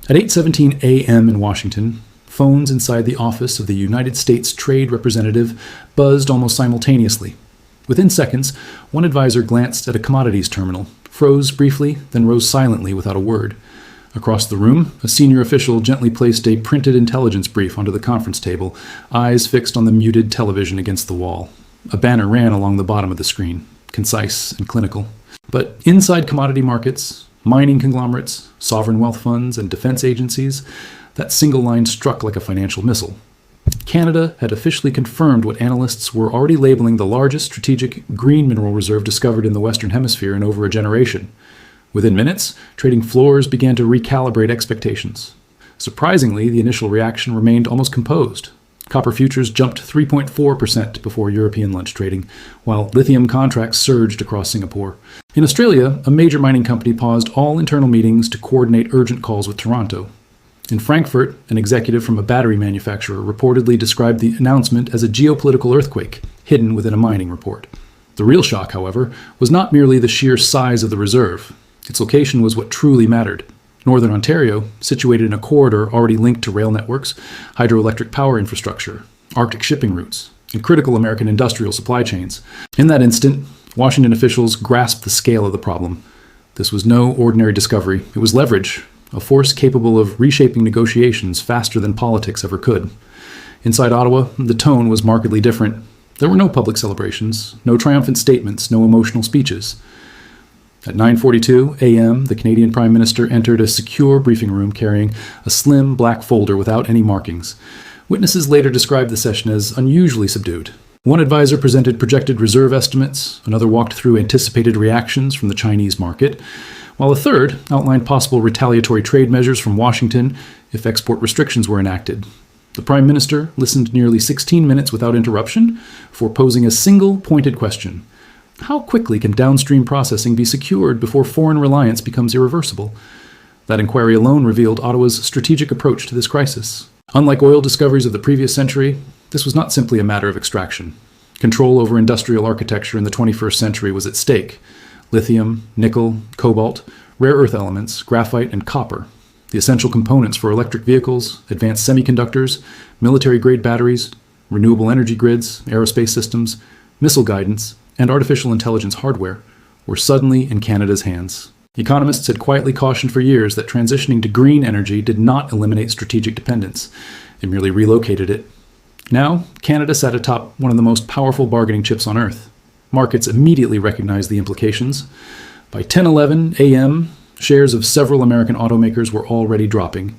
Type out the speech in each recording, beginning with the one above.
At 8:17 a.m. in Washington, phones inside the office of the United States Trade Representative buzzed almost simultaneously. Within seconds, one advisor glanced at a commodities terminal, froze briefly, then rose silently without a word. Across the room, a senior official gently placed a printed intelligence brief onto the conference table, eyes fixed on the muted television against the wall. A banner ran along the bottom of the screen, concise and clinical. But inside commodity markets, mining conglomerates, sovereign wealth funds, and defense agencies, that single line struck like a financial missile. Canada had officially confirmed what analysts were already labeling the largest strategic green mineral reserve discovered in the Western Hemisphere in over a generation. Within minutes, trading floors began to recalibrate expectations. Surprisingly, the initial reaction remained almost composed. Copper futures jumped 3.4% before European lunch trading, while lithium contracts surged across Singapore. In Australia, a major mining company paused all internal meetings to coordinate urgent calls with Toronto. In Frankfurt, an executive from a battery manufacturer reportedly described the announcement as a geopolitical earthquake, hidden within a mining report. The real shock, however, was not merely the sheer size of the reserve. Its location was what truly mattered. Northern Ontario, situated in a corridor already linked to rail networks, hydroelectric power infrastructure, Arctic shipping routes, and critical American industrial supply chains. In that instant, Washington officials grasped the scale of the problem. This was no ordinary discovery. It was leverage, a force capable of reshaping negotiations faster than politics ever could. Inside Ottawa, the tone was markedly different. There were no public celebrations, no triumphant statements, no emotional speeches. At 9:42 a.m., the Canadian Prime Minister entered a secure briefing room carrying a slim black folder without any markings. Witnesses later described the session as unusually subdued. One advisor presented projected reserve estimates, another walked through anticipated reactions from the Chinese market, while a third outlined possible retaliatory trade measures from Washington if export restrictions were enacted. The Prime Minister listened nearly 16 minutes without interruption before posing a single pointed question. How quickly can downstream processing be secured before foreign reliance becomes irreversible? That inquiry alone revealed Ottawa's strategic approach to this crisis. Unlike oil discoveries of the previous century, this was not simply a matter of extraction. Control over industrial architecture in the 21st century was at stake. Lithium, nickel, cobalt, rare earth elements, graphite, and copper, the essential components for electric vehicles, advanced semiconductors, military-grade batteries, renewable energy grids, aerospace systems, missile guidance, and artificial intelligence hardware, were suddenly in Canada's hands. Economists had quietly cautioned for years that transitioning to green energy did not eliminate strategic dependence. It merely relocated it. Now, Canada sat atop one of the most powerful bargaining chips on Earth. Markets immediately recognized the implications. By 10:11 a.m., shares of several American automakers were already dropping.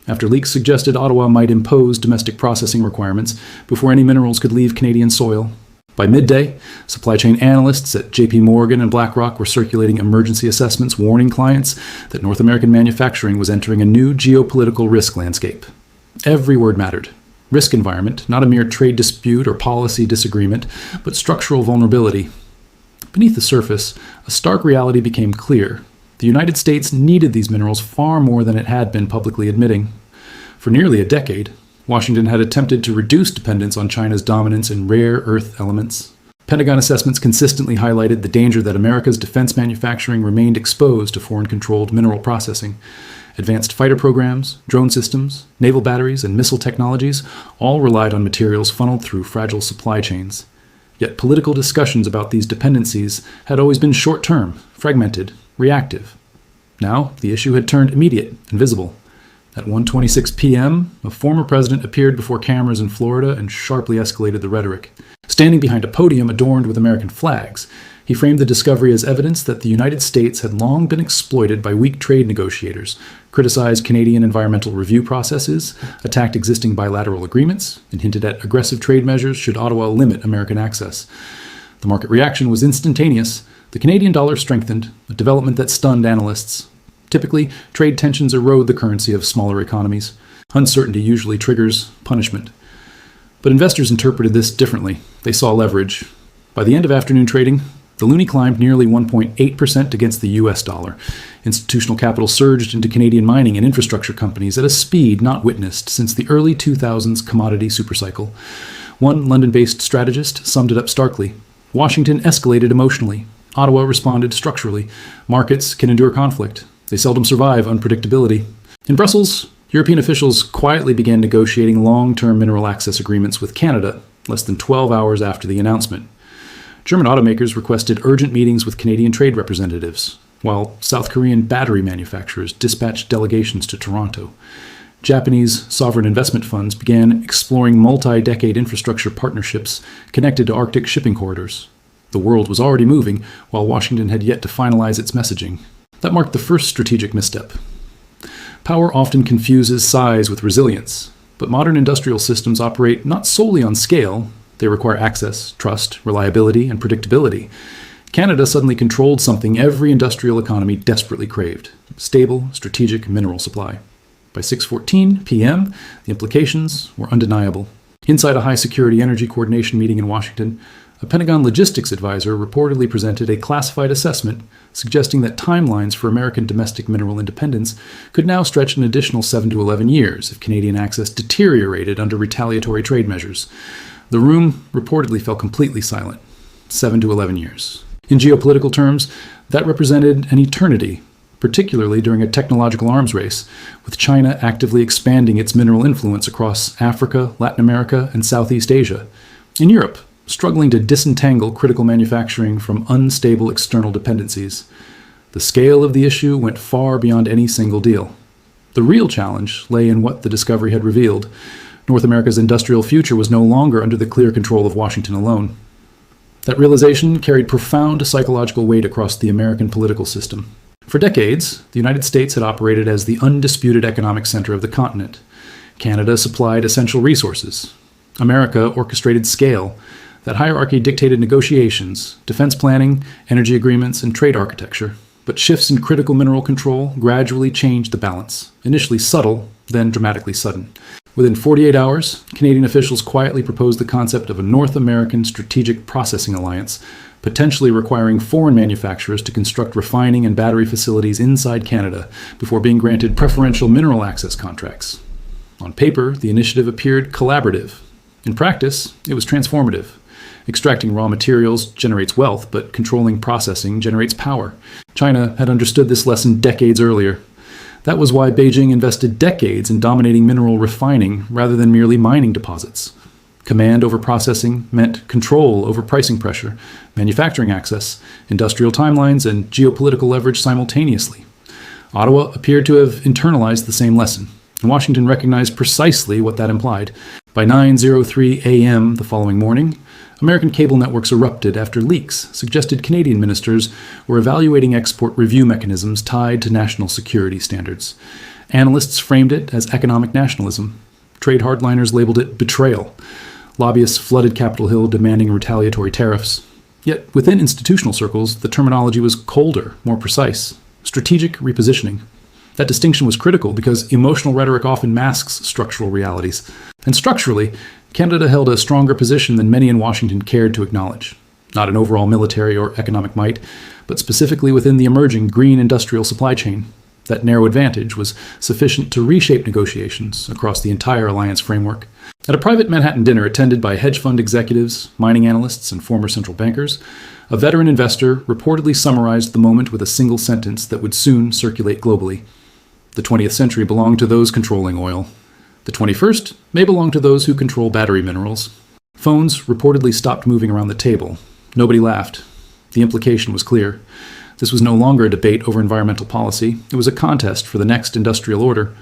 After leaks suggested Ottawa might impose domestic processing requirements before any minerals could leave Canadian soil. By midday, supply chain analysts at J.P. Morgan and BlackRock were circulating emergency assessments warning clients that North American manufacturing was entering a new geopolitical risk landscape. Every word mattered. Risk environment, not a mere trade dispute or policy disagreement, but structural vulnerability. Beneath the surface, a stark reality became clear. The United States needed these minerals far more than it had been publicly admitting. For nearly a decade, Washington had attempted to reduce dependence on China's dominance in rare earth elements. Pentagon assessments consistently highlighted the danger that America's defense manufacturing remained exposed to foreign-controlled mineral processing. Advanced fighter programs, drone systems, naval batteries, and missile technologies all relied on materials funneled through fragile supply chains. Yet political discussions about these dependencies had always been short-term, fragmented, reactive. Now, the issue had turned immediate and visible. At 1:26 p.m., a former president appeared before cameras in Florida and sharply escalated the rhetoric. Standing behind a podium adorned with American flags, he framed the discovery as evidence that the United States had long been exploited by weak trade negotiators, criticized Canadian environmental review processes, attacked existing bilateral agreements, and hinted at aggressive trade measures should Ottawa limit American access. The market reaction was instantaneous. The Canadian dollar strengthened, a development that stunned analysts. Typically, trade tensions erode the currency of smaller economies. Uncertainty usually triggers punishment. But investors interpreted this differently. They saw leverage. By the end of afternoon trading, the loonie climbed nearly 1.8% against the US dollar. Institutional capital surged into Canadian mining and infrastructure companies at a speed not witnessed since the early 2000s commodity supercycle. One London-based strategist summed it up starkly. Washington escalated emotionally. Ottawa responded structurally. Markets can endure conflict. They seldom survive unpredictability. In Brussels, European officials quietly began negotiating long-term mineral access agreements with Canada less than 12 hours after the announcement. German automakers requested urgent meetings with Canadian trade representatives, while South Korean battery manufacturers dispatched delegations to Toronto. Japanese sovereign investment funds began exploring multi-decade infrastructure partnerships connected to Arctic shipping corridors. The world was already moving, while Washington had yet to finalize its messaging. That marked the first strategic misstep. Power often confuses size with resilience, but modern industrial systems operate not solely on scale. They require access, trust, reliability, and predictability. Canada suddenly controlled something every industrial economy desperately craved: stable, strategic mineral supply. By 6:14 p.m., the implications were undeniable. Inside a high-security energy coordination meeting in Washington, a Pentagon logistics advisor reportedly presented a classified assessment suggesting that timelines for American domestic mineral independence could now stretch an additional 7 to 11 years if Canadian access deteriorated under retaliatory trade measures. The room reportedly fell completely silent. 7 to 11 years. In geopolitical terms, that represented an eternity, particularly during a technological arms race, with China actively expanding its mineral influence across Africa, Latin America, and Southeast Asia. In Europe, struggling to disentangle critical manufacturing from unstable external dependencies. The scale of the issue went far beyond any single deal. The real challenge lay in what the discovery had revealed. North America's industrial future was no longer under the clear control of Washington alone. That realization carried profound psychological weight across the American political system. For decades, the United States had operated as the undisputed economic center of the continent. Canada supplied essential resources. America orchestrated scale. That hierarchy dictated negotiations, defense planning, energy agreements, and trade architecture. But shifts in critical mineral control gradually changed the balance, initially subtle, then dramatically sudden. Within 48 hours, Canadian officials quietly proposed the concept of a North American Strategic Processing Alliance, potentially requiring foreign manufacturers to construct refining and battery facilities inside Canada before being granted preferential mineral access contracts. On paper, the initiative appeared collaborative. In practice, it was transformative. Extracting raw materials generates wealth, but controlling processing generates power. China had understood this lesson decades earlier. That was why Beijing invested decades in dominating mineral refining rather than merely mining deposits. Command over processing meant control over pricing pressure, manufacturing access, industrial timelines, and geopolitical leverage simultaneously. Ottawa appeared to have internalized the same lesson, and Washington recognized precisely what that implied. By 9:03 a.m. the following morning, American cable networks erupted after leaks suggested Canadian ministers were evaluating export review mechanisms tied to national security standards. Analysts framed it as economic nationalism. Trade hardliners labeled it betrayal. Lobbyists flooded Capitol Hill demanding retaliatory tariffs. Yet within institutional circles, the terminology was colder, more precise. Strategic repositioning. That distinction was critical because emotional rhetoric often masks structural realities. And structurally, Canada held a stronger position than many in Washington cared to acknowledge. Not in overall military or economic might, but specifically within the emerging green industrial supply chain. That narrow advantage was sufficient to reshape negotiations across the entire alliance framework. At a private Manhattan dinner attended by hedge fund executives, mining analysts, and former central bankers, a veteran investor reportedly summarized the moment with a single sentence that would soon circulate globally. The 20th century belonged to those controlling oil. The 21st may belong to those who control battery minerals. Phones reportedly stopped moving around the table. Nobody laughed. The implication was clear. This was no longer a debate over environmental policy. It was a contest for the next industrial order.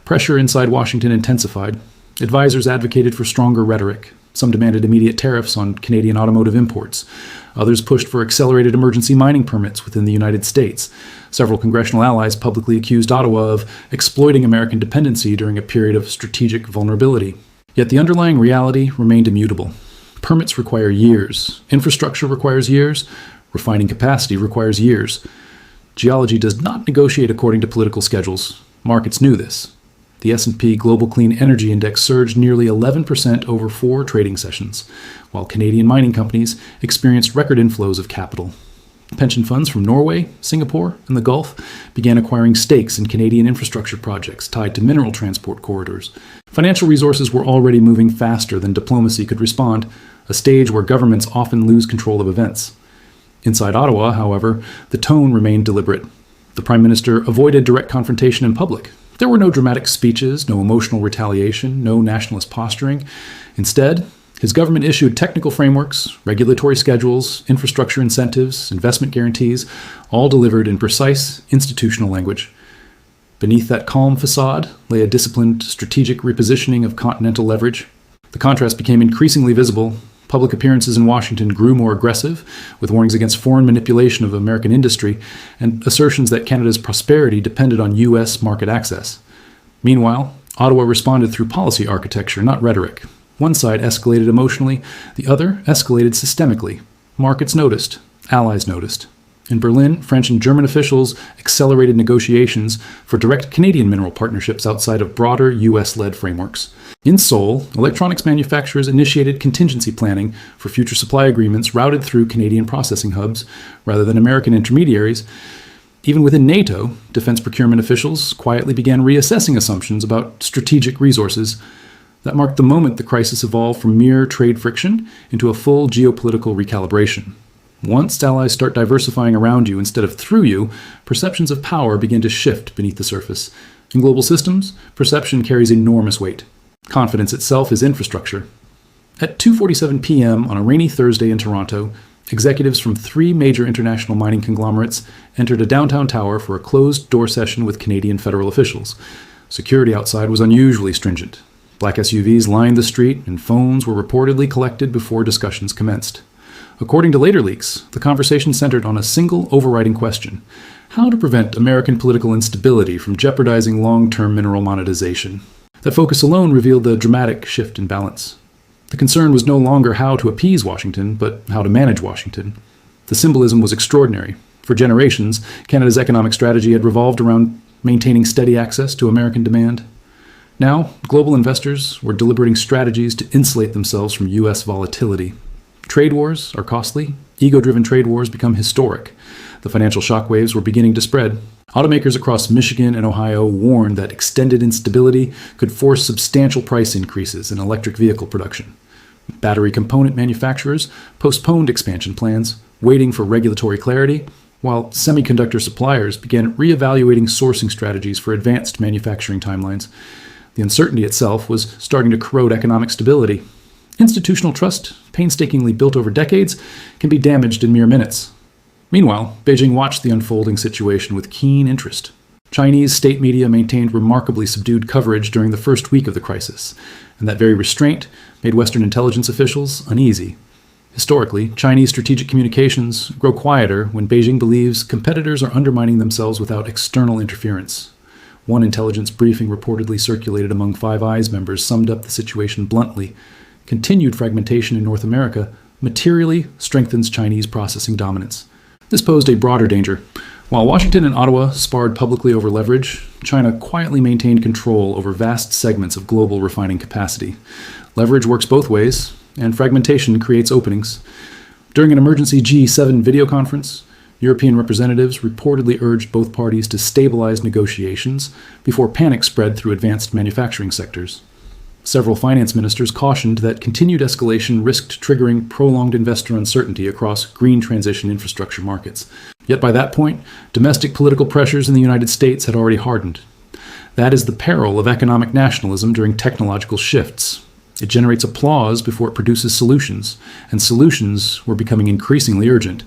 Pressure inside Washington intensified. Advisors advocated for stronger rhetoric. Some demanded immediate tariffs on Canadian automotive imports. Others pushed for accelerated emergency mining permits within the United States. Several congressional allies publicly accused Ottawa of exploiting American dependency during a period of strategic vulnerability. Yet the underlying reality remained immutable. Permits require years. Infrastructure requires years. Refining capacity requires years. Geology does not negotiate according to political schedules. Markets knew this. The S&P Global Clean Energy Index surged nearly 11% over 4 trading sessions, while Canadian mining companies experienced record inflows of capital. Pension funds from Norway, Singapore, and the Gulf began acquiring stakes in Canadian infrastructure projects tied to mineral transport corridors. Financial resources were already moving faster than diplomacy could respond, a stage where governments often lose control of events. Inside Ottawa, however, the tone remained deliberate. The Prime Minister avoided direct confrontation in public, There were no dramatic speeches, no emotional retaliation, no nationalist posturing. Instead, his government issued technical frameworks, regulatory schedules, infrastructure incentives, investment guarantees, all delivered in precise institutional language. Beneath that calm facade lay a disciplined, strategic repositioning of continental leverage. The contrast became increasingly visible. Public appearances in Washington grew more aggressive, with warnings against foreign manipulation of American industry and assertions that Canada's prosperity depended on U.S. market access. Meanwhile, Ottawa responded through policy architecture, not rhetoric. One side escalated emotionally, the other escalated systemically. Markets noticed, allies noticed. In Berlin, French and German officials accelerated negotiations for direct Canadian mineral partnerships outside of broader U.S.-led frameworks. In Seoul, electronics manufacturers initiated contingency planning for future supply agreements routed through Canadian processing hubs rather than American intermediaries. Even within NATO, defense procurement officials quietly began reassessing assumptions about strategic resources. That marked the moment the crisis evolved from mere trade friction into a full geopolitical recalibration. Once allies start diversifying around you instead of through you, perceptions of power begin to shift beneath the surface. In global systems, perception carries enormous weight. Confidence itself is infrastructure. At 2:47 p.m. on a rainy Thursday in Toronto, executives from 3 major international mining conglomerates entered a downtown tower for a closed-door session with Canadian federal officials. Security outside was unusually stringent. Black SUVs lined the street, and phones were reportedly collected before discussions commenced. According to later leaks, the conversation centered on a single overriding question: how to prevent American political instability from jeopardizing long-term mineral monetization. That focus alone revealed the dramatic shift in balance. The concern was no longer how to appease Washington, but how to manage Washington. The symbolism was extraordinary. For generations, Canada's economic strategy had revolved around maintaining steady access to American demand. Now, global investors were deliberating strategies to insulate themselves from U.S. volatility. Trade wars are costly. Ego-driven trade wars become historic. The financial shockwaves were beginning to spread. Automakers across Michigan and Ohio warned that extended instability could force substantial price increases in electric vehicle production. Battery component manufacturers postponed expansion plans, waiting for regulatory clarity, while semiconductor suppliers began reevaluating sourcing strategies for advanced manufacturing timelines. The uncertainty itself was starting to corrode economic stability. Institutional trust, painstakingly built over decades, can be damaged in mere minutes. Meanwhile, Beijing watched the unfolding situation with keen interest. Chinese state media maintained remarkably subdued coverage during the first week of the crisis, and that very restraint made Western intelligence officials uneasy. Historically, Chinese strategic communications grow quieter when Beijing believes competitors are undermining themselves without external interference. One intelligence briefing reportedly circulated among Five Eyes members summed up the situation bluntly. Continued fragmentation in North America materially strengthens Chinese processing dominance. This posed a broader danger. While Washington and Ottawa sparred publicly over leverage, China quietly maintained control over vast segments of global refining capacity. Leverage works both ways, and fragmentation creates openings. During an emergency G7 video conference, European representatives reportedly urged both parties to stabilize negotiations before panic spread through advanced manufacturing sectors. Several finance ministers cautioned that continued escalation risked triggering prolonged investor uncertainty across green transition infrastructure markets. Yet by that point, domestic political pressures in the United States had already hardened. That is the peril of economic nationalism during technological shifts. It generates applause before it produces solutions, and solutions were becoming increasingly urgent.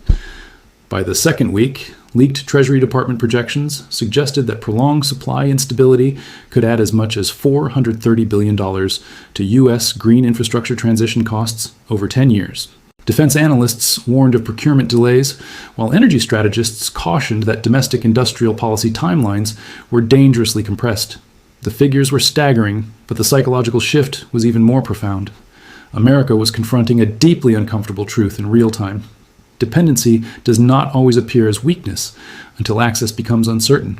By the second week, leaked Treasury Department projections suggested that prolonged supply instability could add as much as $430 billion to U.S. green infrastructure transition costs over 10 years. Defense analysts warned of procurement delays, while energy strategists cautioned that domestic industrial policy timelines were dangerously compressed. The figures were staggering, but the psychological shift was even more profound. America was confronting a deeply uncomfortable truth in real time. Dependency does not always appear as weakness until access becomes uncertain.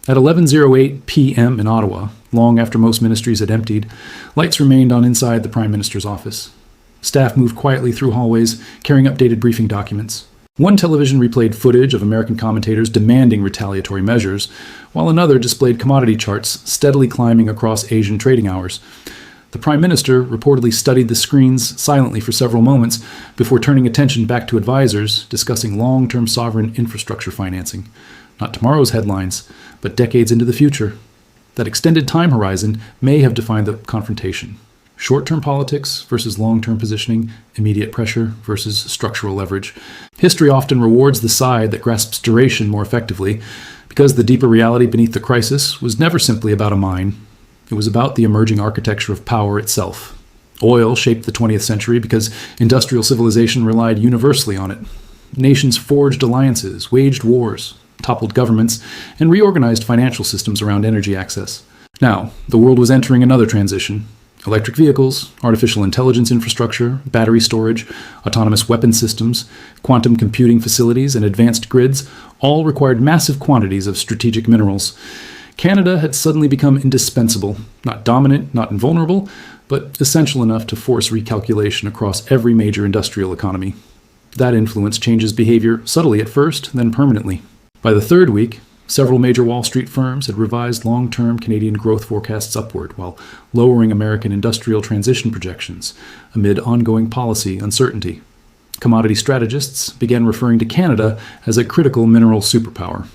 At 11:08 p.m. in Ottawa, long after most ministries had emptied, lights remained on inside the Prime Minister's office. Staff moved quietly through hallways, carrying updated briefing documents. One television replayed footage of American commentators demanding retaliatory measures, while another displayed commodity charts steadily climbing across Asian trading hours. The Prime Minister reportedly studied the screens silently for several moments before turning attention back to advisors discussing long-term sovereign infrastructure financing. Not tomorrow's headlines, but decades into the future. That extended time horizon may have defined the confrontation. Short-term politics versus long-term positioning, immediate pressure versus structural leverage. History often rewards the side that grasps duration more effectively, because the deeper reality beneath the crisis was never simply about a mine. It was about the emerging architecture of power itself. Oil shaped the 20th century because industrial civilization relied universally on it. Nations forged alliances, waged wars, toppled governments, and reorganized financial systems around energy access. Now, the world was entering another transition. Electric vehicles, artificial intelligence infrastructure, battery storage, autonomous weapon systems, quantum computing facilities, and advanced grids all required massive quantities of strategic minerals. Canada had suddenly become indispensable, not dominant, not invulnerable, but essential enough to force recalculation across every major industrial economy. That influence changes behavior subtly at first, then permanently. By the third week, several major Wall Street firms had revised long-term Canadian growth forecasts upward, while lowering American industrial transition projections amid ongoing policy uncertainty. Commodity strategists began referring to Canada as a critical mineral superpower.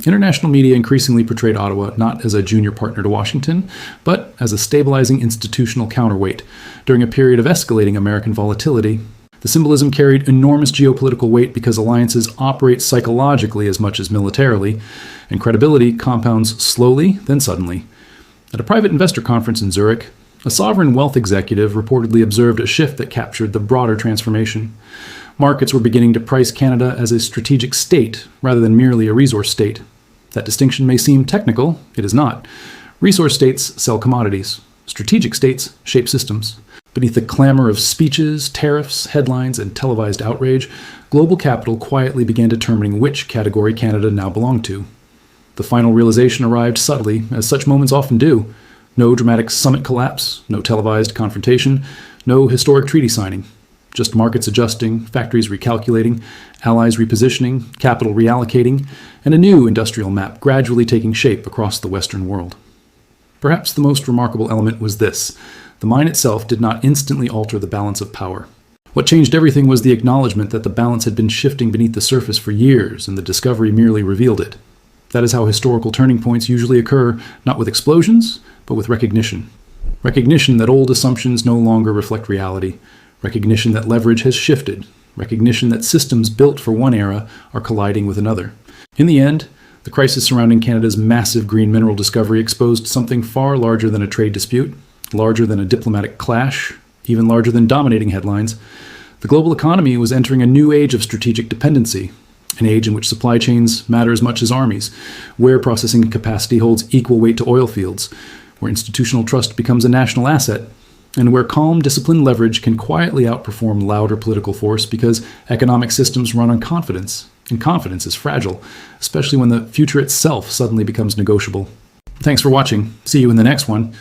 International media increasingly portrayed Ottawa not as a junior partner to Washington, but as a stabilizing institutional counterweight. During a period of escalating American volatility, the symbolism carried enormous geopolitical weight because alliances operate psychologically as much as militarily, and credibility compounds slowly, then suddenly. At a private investor conference in Zurich, a sovereign wealth executive reportedly observed a shift that captured the broader transformation. Markets were beginning to price Canada as a strategic state rather than merely a resource state. That distinction may seem technical, it is not. Resource states sell commodities. Strategic states shape systems. Beneath the clamor of speeches, tariffs, headlines, and televised outrage, global capital quietly began determining which category Canada now belonged to. The final realization arrived subtly, as such moments often do. No dramatic summit collapse, no televised confrontation, no historic treaty signing. Just markets adjusting, factories recalculating, allies repositioning, capital reallocating, and a new industrial map gradually taking shape across the Western world. Perhaps the most remarkable element was this. The mine itself did not instantly alter the balance of power. What changed everything was the acknowledgement that the balance had been shifting beneath the surface for years, and the discovery merely revealed it. That is how historical turning points usually occur, not with explosions, but with recognition. Recognition that old assumptions no longer reflect reality. Recognition that leverage has shifted. Recognition that systems built for one era are colliding with another. In the end, the crisis surrounding Canada's massive green mineral discovery exposed something far larger than a trade dispute, larger than a diplomatic clash, even larger than dominating headlines. The global economy was entering a new age of strategic dependency, an age in which supply chains matter as much as armies, where processing capacity holds equal weight to oil fields, where institutional trust becomes a national asset, and where calm, disciplined leverage can quietly outperform louder political force because economic systems run on confidence, and confidence is fragile, especially when the future itself suddenly becomes negotiable. Thanks for watching. See you in the next one.